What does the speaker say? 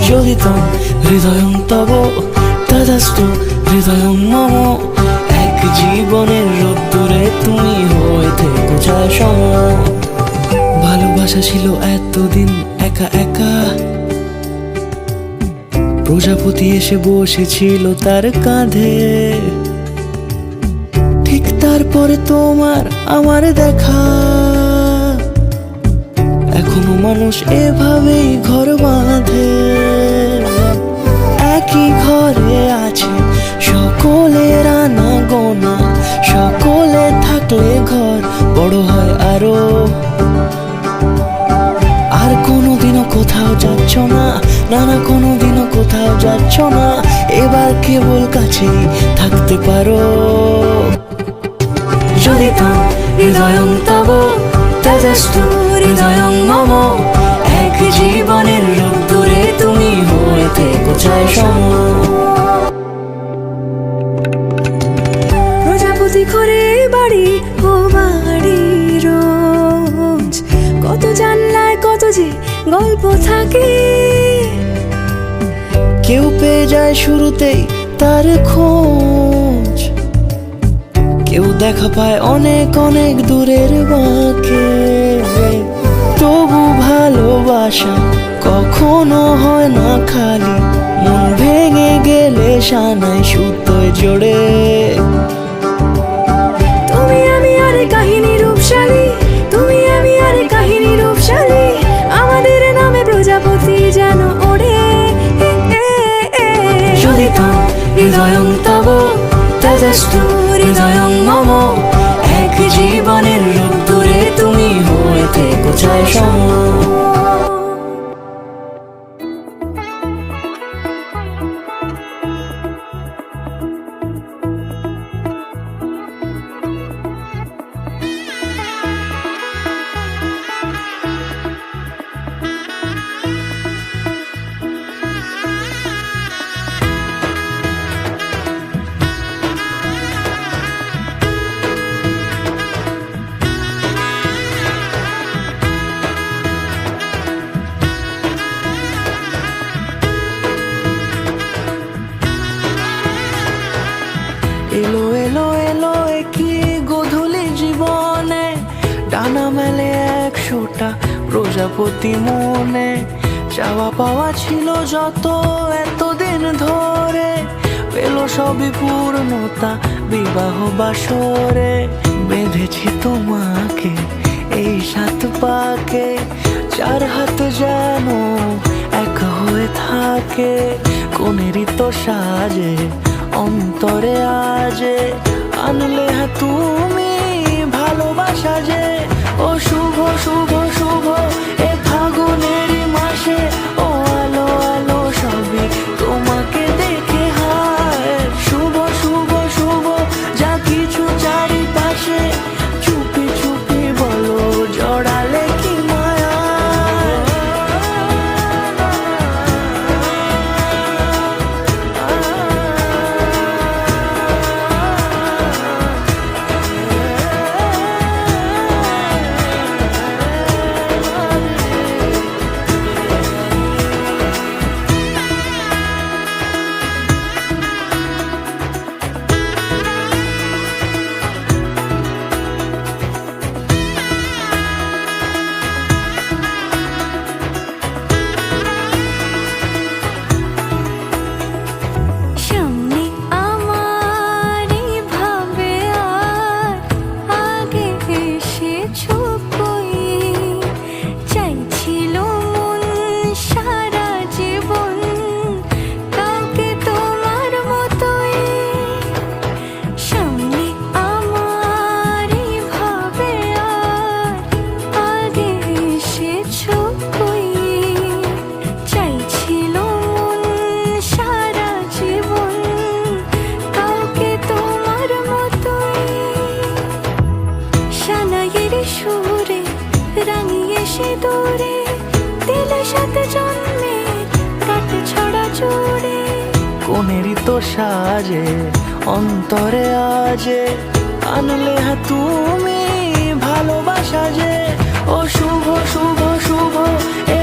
চোদিতম হৃদয়ং তব তদস্তু হৃদয়ং মম। এক জীবনের রোদ্দুরে তুমি হয়ে থেকো ছায়া সম। ভালোবাসা ছিল এতদিন একা একা, প্রজাপতি এসে বসেছিল তার কাঁধে। ঠিক তারপরে তোমার আমার দেখা, এখনো মানুষ এভাবেই ঘর বাঁধে। একই ঘরে আছে সকলের আনা গোনা, সকলে থাকলে ঘর বড় হয় আরো। আর কোনোদিনও কোথাও যাচ্ছ না, না না কোনোদিনও কোথাও যাচ্ছ না, এবার কেবল কাছেই থাকতে পারো। চোদিতম হৃদয়ং তব তদস্তু হৃদয়ং মম। এক জীবনের রোদ্দুরে তুমি হয়ে থেকো ছায়া সম। প্রজাপতি ঘরে বাড়ি ও বাড়ি রোজ, কত জানলায় কত যে গল্প থাকে। কেউ পেয়ে যায় শুরুতেই তার খোঁজ, কেউ দেখা পায় অনেক অনেক দূরের বাঁকে। তবু ভালোবাসা কখনো হয় না খালি, মন ভেঙে গেলে সানাই সুতোয় জোড়ে। তুমি আমি আরে কাহিনী রূপশালী, তুমি আমি আরে কাহিনী রূপশালী, আমাদের নামে প্রজাপতি যেন ওড়ে। চোদিতম হৃদয়ং তব তদস্তু হৃদয়ং মম। এক জীবনের রোদ্দুরে তুমি হয়ে থেকো ছায়া সম। এলো এলো এলো একই গোধূলি জীবনে, ডানা মেলে 100টা প্রজাপতি মনে। চাওয়া পাওয়া ছিল যত এতদিন ধরে, পেল সবই পূর্ণতা বিবাহ বাসরে। বেঁধেছি তোমাকে এই 7 পাকে, 4 হাত যেন এক হয়ে থাকে। কোনেরই তো সাজে অন্তরে আজে, আনলে হ্যাঁ তুমি ভালোবাসা যে। ও শুভ শুভ শুভ এ ফাগুনেরই মাসে, ও আলো আলো সবই তোমাকে দেখে হায়। শুভ শুভ শুভ যা কিছু চারিপাশে, চুপি চুপি বলো জড়ালে কি মায়া। দূরে দিলে সাথে জন্মে কাট ছড়া জুড়ে। কোনেরই তো সাজে অন্তরে আজে, আনলে হ্যাঁ তুমি ভালোবাসা যে। ও শুভ শুভ শুভ এ